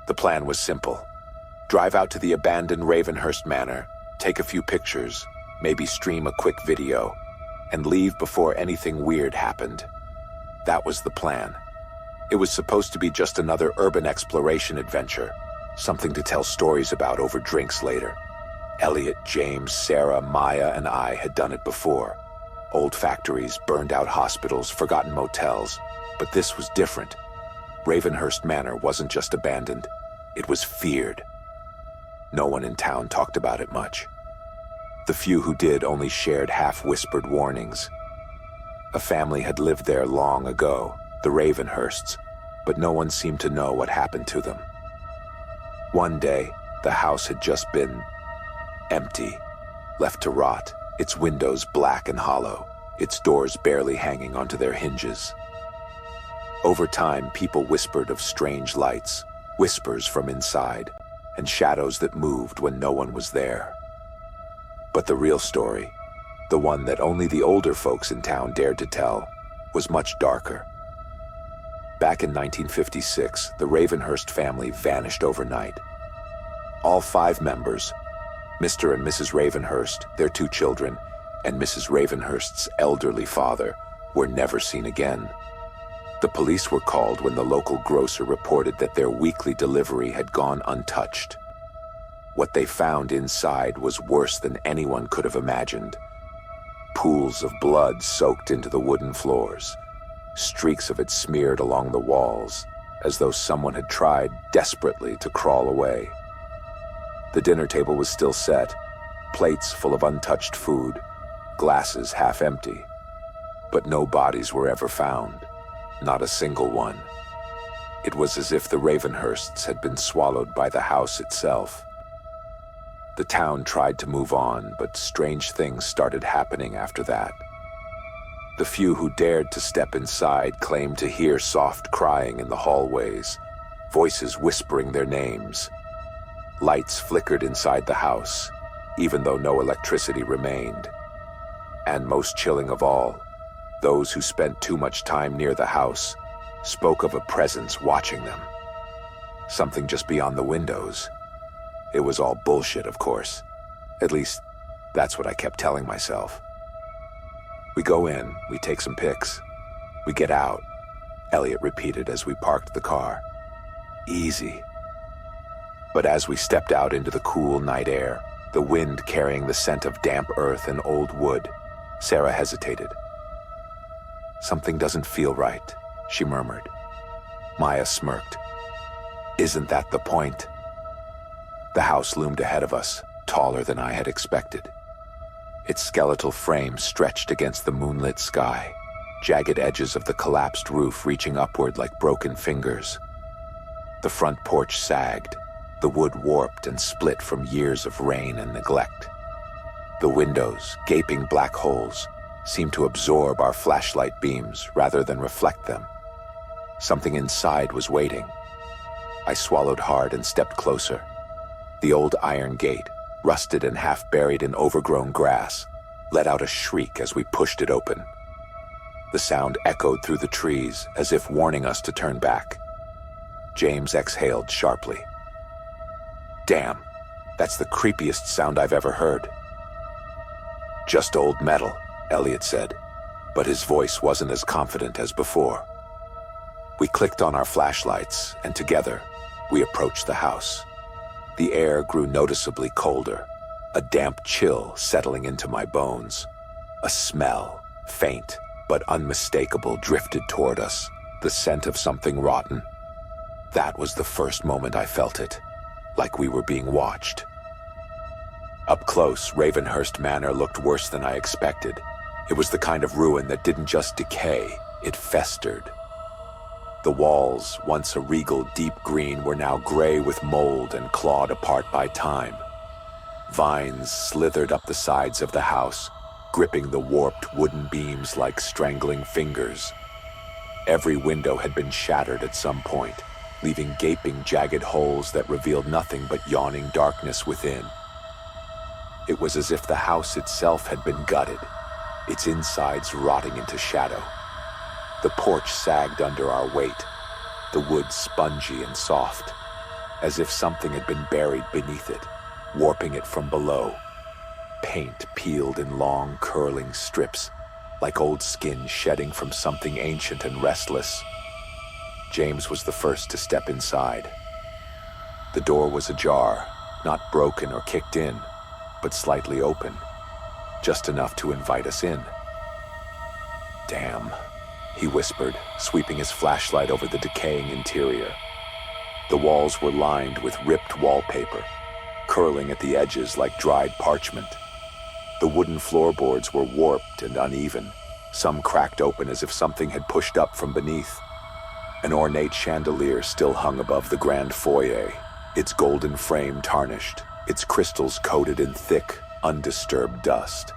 The plan was simple. Drive out to the abandoned Ravenhurst Manor, take a few pictures, maybe stream a quick video, and leave before anything weird happened. That was the plan. It was supposed to be just another urban exploration adventure, something to tell stories about over drinks later. Elliot, James, Sarah, Maya, and I had done it before. Old factories, burned-out hospitals, forgotten motels. But this was different. Ravenhurst Manor wasn't just abandoned. It was feared. No one in town talked about it much. The few who did only shared half-whispered warnings. A family had lived there long ago, the Ravenhursts, but no one seemed to know what happened to them. One day, the house had just been empty, left to rot, its windows black and hollow, its doors barely hanging onto their hinges. Over time, people whispered of strange lights, whispers from inside, and shadows that moved when no one was there. But the real story, the one that only the older folks in town dared to tell, was much darker. Back in 1956, the Ravenhurst family vanished overnight. All 5 members, Mr. and Mrs. Ravenhurst, their 2 children, and Mrs. Ravenhurst's elderly father, were never seen again. The police were called when the local grocer reported that their weekly delivery had gone untouched. What they found inside was worse than anyone could have imagined. Pools of blood soaked into the wooden floors, streaks of it smeared along the walls, as though someone had tried desperately to crawl away. The dinner table was still set, plates full of untouched food, glasses half empty. But no bodies were ever found, not a single one. It was as if the Ravenhursts had been swallowed by the house itself. The town tried to move on, but strange things started happening after that. The few who dared to step inside claimed to hear soft crying in the hallways, voices whispering their names. Lights flickered inside the house, even though no electricity remained. And most chilling of all, those who spent too much time near the house spoke of a presence watching them. Something just beyond the windows. It was all bullshit, of course. At least, that's what I kept telling myself. We go in, we take some pics. We get out, Elliot repeated as we parked the car. Easy. But as we stepped out into the cool night air, the wind carrying the scent of damp earth and old wood, Sarah hesitated. "Something doesn't feel right," she murmured. Maya smirked. "Isn't that the point?" The house loomed ahead of us, taller than I had expected. Its skeletal frame stretched against the moonlit sky, jagged edges of the collapsed roof reaching upward like broken fingers. The front porch sagged, the wood warped and split from years of rain and neglect. The windows, gaping black holes, seemed to absorb our flashlight beams rather than reflect them. Something inside was waiting. I swallowed hard and stepped closer. The old iron gate, rusted and half buried in overgrown grass, let out a shriek as we pushed it open. The sound echoed through the trees as if warning us to turn back. James exhaled sharply. "Damn, that's the creepiest sound I've ever heard." "Just old metal," Elliot said, but his voice wasn't as confident as before. We clicked on our flashlights, and together, we approached the house. The air grew noticeably colder, a damp chill settling into my bones. A smell, faint but unmistakable, drifted toward us, the scent of something rotten. That was the first moment I felt it, like we were being watched. Up close, Ravenhurst Manor looked worse than I expected. It was the kind of ruin that didn't just decay, it festered. The walls, once a regal deep green, were now gray with mold and clawed apart by time. Vines slithered up the sides of the house, gripping the warped wooden beams like strangling fingers. Every window had been shattered at some point, leaving gaping, jagged holes that revealed nothing but yawning darkness within. It was as if the house itself had been gutted, its insides rotting into shadow. The porch sagged under our weight, the wood spongy and soft. as if something had been buried beneath it, warping it from below. Paint peeled in long, curling strips, like old skin shedding from something ancient and restless. James was the first to step inside. The door was ajar, not broken or kicked in, but slightly open, just enough to invite us in. "Damn," he whispered, sweeping his flashlight over the decaying interior. The walls were lined with ripped wallpaper, curling at the edges like dried parchment. The wooden floorboards were warped and uneven, some cracked open as if something had pushed up from beneath. An ornate chandelier still hung above the grand foyer, its golden frame tarnished, its crystals coated in thick, undisturbed dust.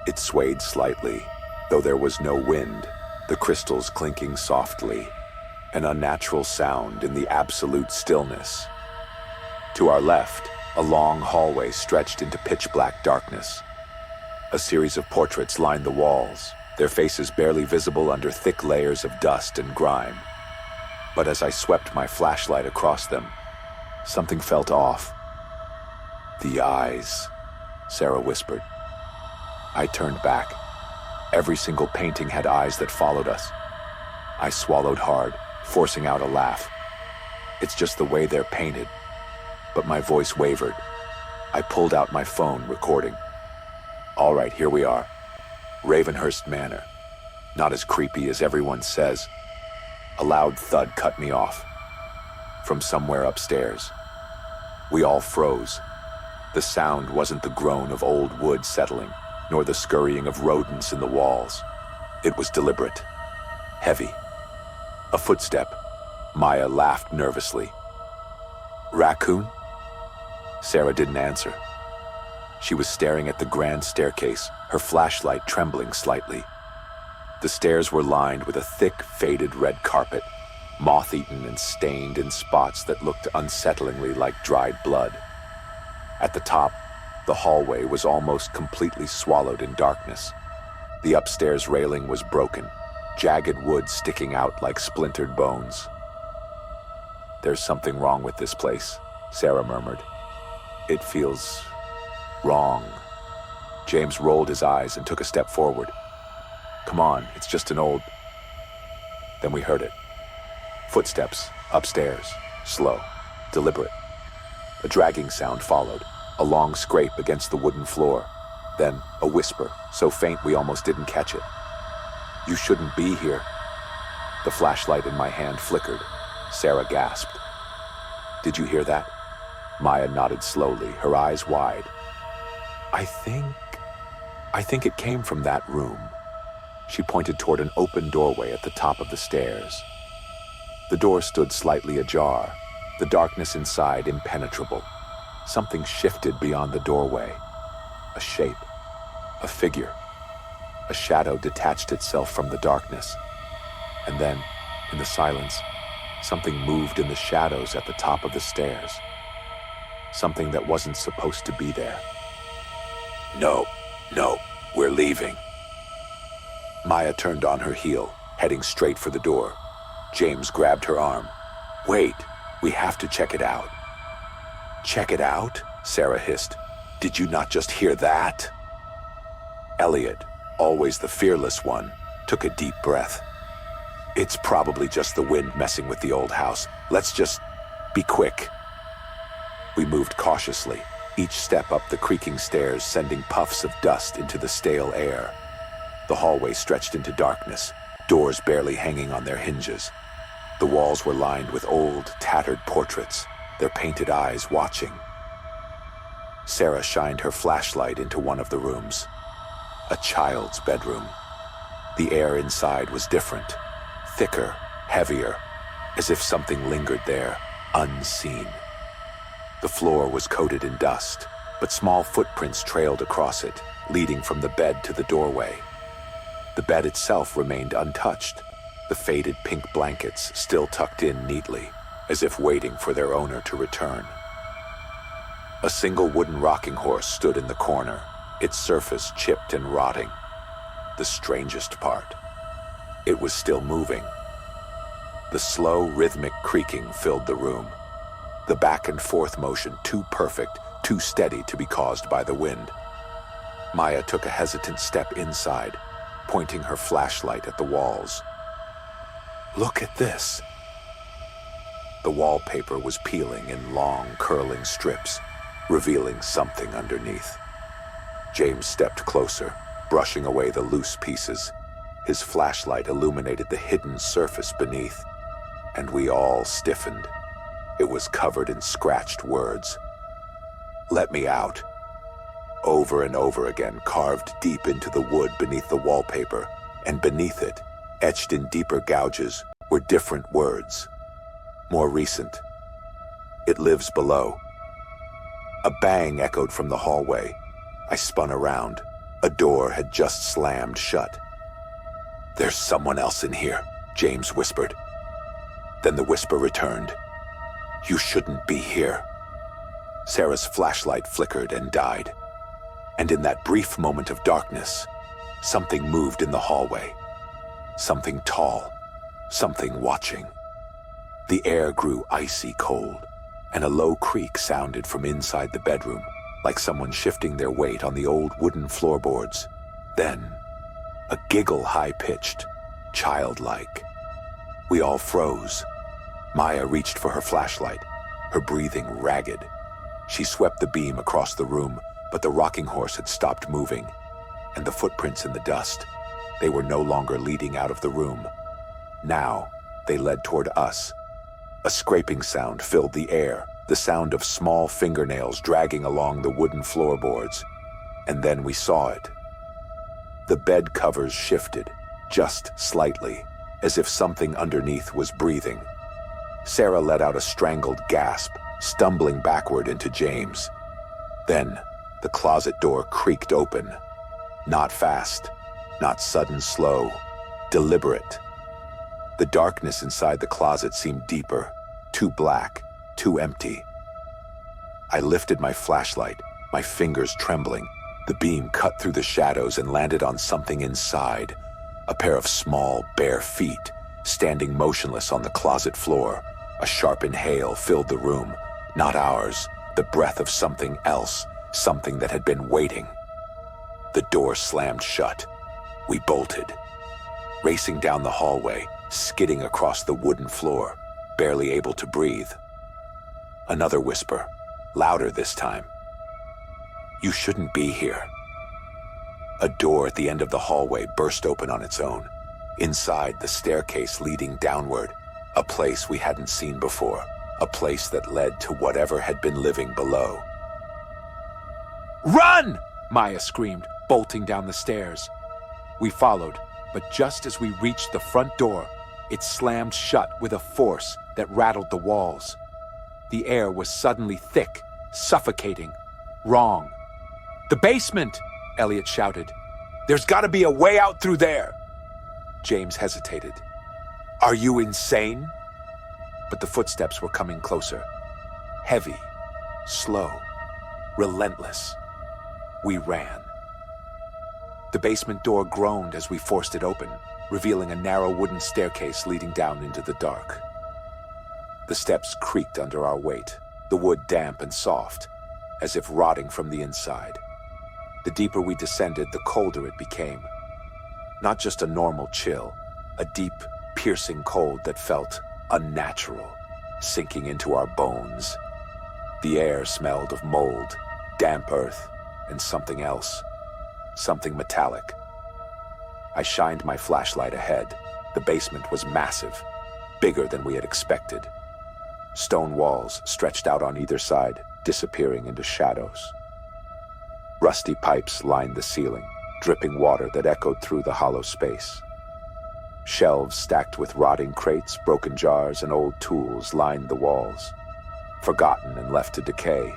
It swayed slightly, though there was no wind, the crystals clinking softly, an unnatural sound in the absolute stillness. To our left, a long hallway stretched into pitch-black darkness. A series of portraits lined the walls, their faces barely visible under thick layers of dust and grime. But as I swept my flashlight across them, something felt off. "The eyes," Sarah whispered. I turned back. Every single painting had eyes that followed us. I swallowed hard, forcing out a laugh. "It's just the way they're painted." But my voice wavered. I pulled out my phone, recording. "All right, here we are. Ravenhurst Manor. Not as creepy as everyone says." A loud thud cut me off. From somewhere upstairs. We all froze. The sound wasn't the groan of old wood settling, nor the scurrying of rodents in the walls. It was deliberate. Heavy. A footstep. Maya laughed nervously. "Raccoon?" Sarah didn't answer. She was staring at the grand staircase, her flashlight trembling slightly. The stairs were lined with a thick, faded red carpet, moth-eaten and stained in spots that looked unsettlingly like dried blood. At the top, the hallway was almost completely swallowed in darkness. The upstairs railing was broken, jagged wood sticking out like splintered bones. "There's something wrong with this place," Sarah murmured. "It feels wrong." James rolled his eyes and took a step forward. "Come on, it's just an old..." Then we heard it. Footsteps, upstairs, slow, deliberate. A dragging sound followed, a long scrape against the wooden floor. Then a whisper, so faint we almost didn't catch it. "You shouldn't be here." The flashlight in my hand flickered. Sarah gasped. "Did you hear that?" Maya nodded slowly, her eyes wide. I think it came from that room." She pointed toward an open doorway at the top of the stairs. The door stood slightly ajar, the darkness inside impenetrable. Something shifted beyond the doorway. A shape, a figure. A shadow detached itself from the darkness. And then, in the silence, something moved in the shadows at the top of the stairs. Something that wasn't supposed to be there. No, we're leaving." Maya turned on her heel, heading straight for the door. James grabbed her arm. "Wait, we have to check it out." "Check it out?" Sarah hissed. "Did you not just hear that?" Elliot, always the fearless one, took a deep breath. "It's probably just the wind messing with the old house. Let's just be quick." We moved cautiously, each step up the creaking stairs sending puffs of dust into the stale air. The hallway stretched into darkness, doors barely hanging on their hinges. The walls were lined with old, tattered portraits, their painted eyes watching. Sarah shined her flashlight into one of the rooms. A child's bedroom. The air inside was different, thicker, heavier, as if something lingered there, unseen. The floor was coated in dust, but small footprints trailed across it, leading from the bed to the doorway. The bed itself remained untouched, the faded pink blankets still tucked in neatly, as if waiting for their owner to return. A single wooden rocking horse stood in the corner, its surface chipped and rotting. The strangest part, it was still moving. The slow, rhythmic creaking filled the room. the back and forth motion too perfect, too steady to be caused by the wind. Maya took a hesitant step inside, pointing her flashlight at the walls. "Look at this." The wallpaper was peeling in long, curling strips, revealing something underneath. James stepped closer, brushing away the loose pieces. His flashlight illuminated the hidden surface beneath, and we all stiffened. It was covered in scratched words. "Let me out." Over and over again, carved deep into the wood beneath the wallpaper, and beneath it, etched in deeper gouges, were different words. More recent. "It lives below." A bang echoed from the hallway. I spun around. A door had just slammed shut. "There's someone else in here," James whispered. Then the whisper returned. "You shouldn't be here." Sarah's flashlight flickered and died. And in that brief moment of darkness, something moved in the hallway. Something tall, something watching. The air grew icy cold, and a low creak sounded from inside the bedroom, like someone shifting their weight on the old wooden floorboards. Then, a giggle high-pitched, childlike. We all froze. Maya reached for her flashlight, her breathing ragged. She swept the beam across the room, but the rocking horse had stopped moving, and the footprints in the dust, they were no longer leading out of the room. Now, they led toward us. A scraping sound filled the air, the sound of small fingernails dragging along the wooden floorboards. And then we saw it. The bed covers shifted, just slightly, as if something underneath was breathing. Sarah let out a strangled gasp, stumbling backward into James. Then, the closet door creaked open. Not fast, not sudden slow, deliberate. The darkness inside the closet seemed deeper, too black, too empty. I lifted my flashlight, my fingers trembling. The beam cut through the shadows and landed on something inside, a pair of small, bare feet, standing motionless on the closet floor. A sharp inhale filled the room, not ours, the breath of something else, something that had been waiting. The door slammed shut. We bolted, racing down the hallway, skidding across the wooden floor, barely able to breathe. Another whisper, louder this time. "You shouldn't be here." A door at the end of the hallway burst open on its own. Inside, the staircase leading downward, a place we hadn't seen before, a place that led to whatever had been living below. "Run!" Maya screamed, bolting down the stairs. We followed, but just as we reached the front door, it slammed shut with a force that rattled the walls. The air was suddenly thick, suffocating, wrong. "The basement!" Elliot shouted. "There's got to be a way out through there!" James hesitated. "Are you insane?" But the footsteps were coming closer. Heavy, slow, relentless. We ran. The basement door groaned as we forced it open, revealing a narrow wooden staircase leading down into the dark. The steps creaked under our weight, the wood damp and soft, as if rotting from the inside. The deeper we descended, the colder it became. Not just a normal chill, a deep, piercing cold that felt unnatural, sinking into our bones. The air smelled of mold, damp earth, and something else, something metallic. I shined my flashlight ahead. The basement was massive, bigger than we had expected. Stone walls stretched out on either side, disappearing into shadows. Rusty pipes lined the ceiling, dripping water that echoed through the hollow space. Shelves stacked with rotting crates, broken jars, and old tools lined the walls, forgotten and left to decay.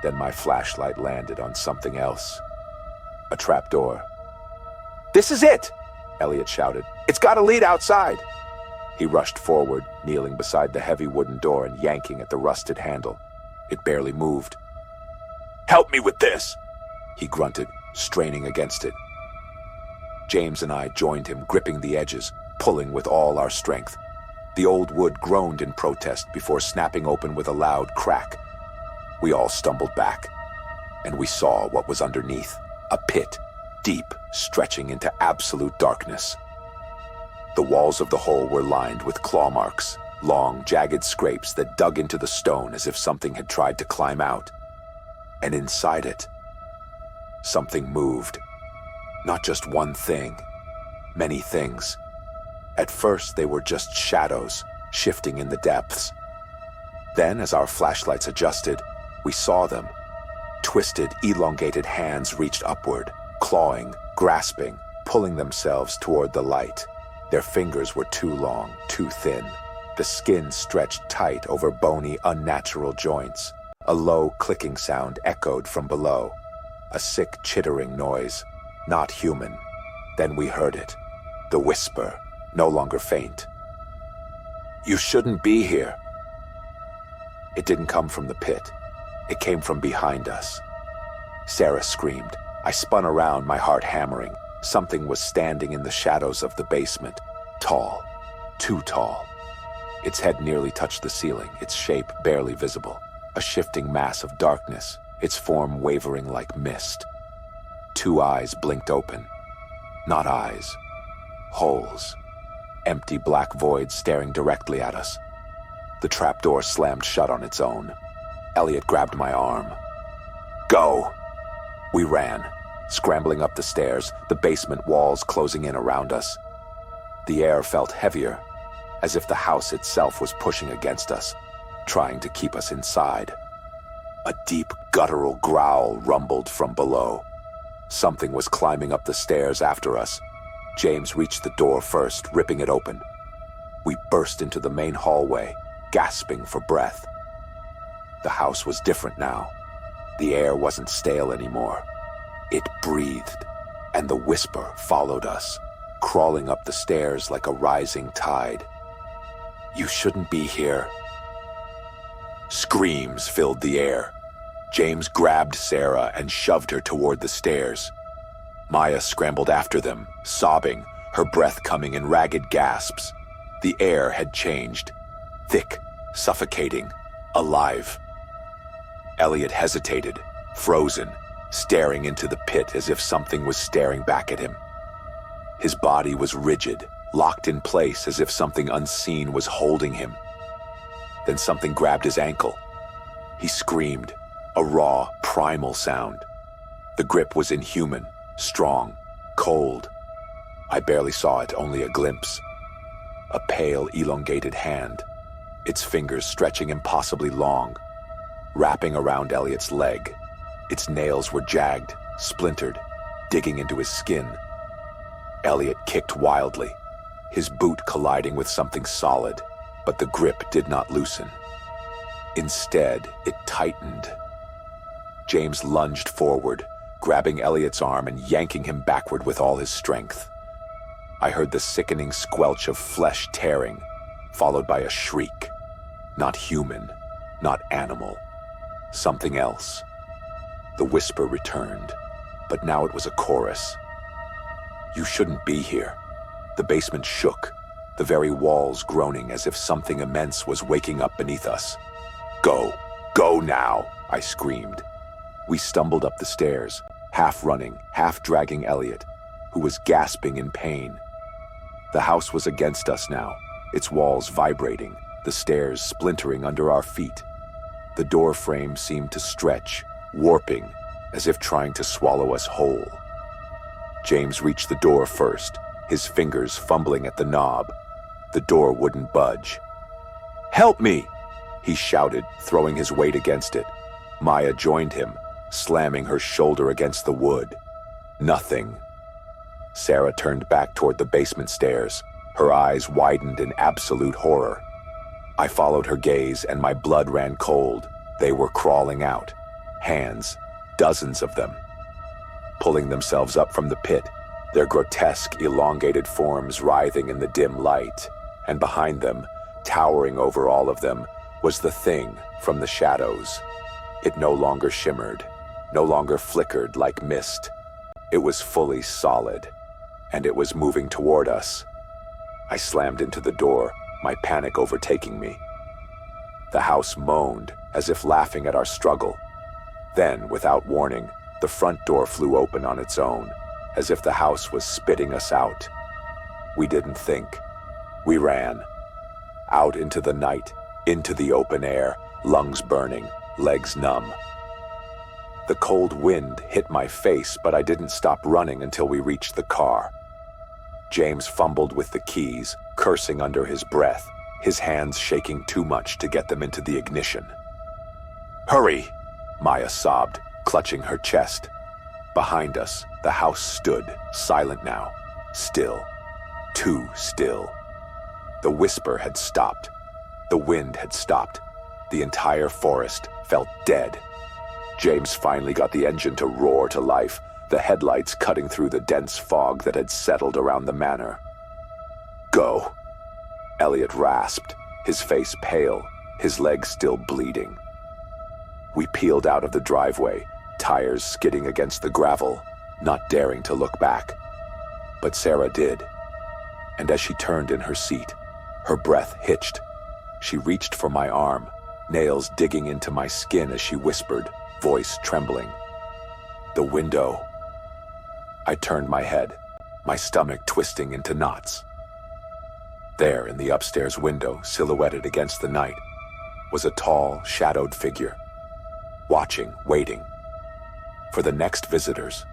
Then my flashlight landed on something else. A trapdoor. "This is it!" Elliot shouted. "It's got a lead outside!" He rushed forward, kneeling beside the heavy wooden door and yanking at the rusted handle. It barely moved. "Help me with this!" he grunted, straining against it. James and I joined him, gripping the edges, pulling with all our strength. The old wood groaned in protest before snapping open with a loud crack. We all stumbled back, and we saw what was underneath, a pit, deep, stretching into absolute darkness. The walls of the hole were lined with claw marks, long, jagged scrapes that dug into the stone as if something had tried to climb out. And inside it, something moved. Not just one thing, many things. At first, they were just shadows, shifting in the depths. Then, as our flashlights adjusted, we saw them. Twisted, elongated hands reached upward, clawing, grasping, pulling themselves toward the light. Their fingers were too long, too thin. The skin stretched tight over bony, unnatural joints. A low clicking sound echoed from below. A sick chittering noise, not human. Then we heard it. The whisper, no longer faint. "You shouldn't be here." It didn't come from the pit. It came from behind us. Sarah screamed. I spun around, my heart hammering. Something was standing in the shadows of the basement. Tall. Too tall. Its head nearly touched the ceiling, its shape barely visible. A shifting mass of darkness, its form wavering like mist. Two eyes blinked open. Not eyes. Holes. Empty black voids staring directly at us. The trapdoor slammed shut on its own. Elliot grabbed my arm. "Go!" We ran, scrambling up the stairs, the basement walls closing in around us. The air felt heavier, as if the house itself was pushing against us, trying to keep us inside. A deep, guttural growl rumbled from below. Something was climbing up the stairs after us. James reached the door first, ripping it open. We burst into the main hallway, gasping for breath. The house was different now. The air wasn't stale anymore. It breathed, and the whisper followed us, crawling up the stairs like a rising tide. "You shouldn't be here." Screams filled the air. James grabbed Sarah and shoved her toward the stairs. Maya scrambled after them, sobbing, her breath coming in ragged gasps. The air had changed. Thick, suffocating, alive. Elliot hesitated, frozen, staring into the pit as if something was staring back at him. His body was rigid, locked in place as if something unseen was holding him. Then something grabbed his ankle. He screamed, a raw, primal sound. The grip was inhuman, strong, cold. I barely saw it, only a glimpse. A pale, elongated hand, its fingers stretching impossibly long, wrapping around Elliot's leg. Its nails were jagged, splintered, digging into his skin. Elliot kicked wildly, his boot colliding with something solid, but the grip did not loosen. Instead, it tightened. James lunged forward, grabbing Elliot's arm and yanking him backward with all his strength. I heard the sickening squelch of flesh tearing, followed by a shriek. Not human, not animal, something else. The whisper returned, but now it was a chorus. "You shouldn't be here." The basement shook, the very walls groaning as if something immense was waking up beneath us. "Go! Go now!" I screamed. We stumbled up the stairs, half running, half dragging Elliot, who was gasping in pain. The house was against us now, its walls vibrating, the stairs splintering under our feet. The door frame seemed to stretch, warping, as if trying to swallow us whole. James reached the door first, his fingers fumbling at the knob. The door wouldn't budge. "Help me!" he shouted, throwing his weight against it. Maya joined him, slamming her shoulder against the wood. Nothing. Sarah turned back toward the basement stairs, her eyes widened in absolute horror. I followed her gaze and my blood ran cold. They were crawling out. Hands, dozens of them. Pulling themselves up from the pit, their grotesque, elongated forms writhing in the dim light. And behind them, towering over all of them, was the thing from the shadows. It no longer shimmered, no longer flickered like mist. It was fully solid, and it was moving toward us. I slammed into the door, my panic overtaking me. The house moaned, as if laughing at our struggle. Then, without warning, the front door flew open on its own, as if the house was spitting us out. We didn't think. We ran. Out into the night, into the open air, lungs burning, legs numb. The cold wind hit my face, but I didn't stop running until we reached the car. James fumbled with the keys, cursing under his breath, his hands shaking too much to get them into the ignition. "Hurry!" Maya sobbed, clutching her chest. Behind us, the house stood, silent now, still, too still. The whisper had stopped. The wind had stopped. The entire forest felt dead. James finally got the engine to roar to life, the headlights cutting through the dense fog that had settled around the manor. "Go," Elliot rasped, his face pale, his legs still bleeding. We peeled out of the driveway, tires skidding against the gravel, not daring to look back. But Sarah did. And as she turned in her seat, her breath hitched. She reached for my arm, nails digging into my skin as she whispered, voice trembling. "The window." I turned my head, my stomach twisting into knots. There, in the upstairs window, silhouetted against the night, was a tall, shadowed figure, watching, waiting, for the next visitors.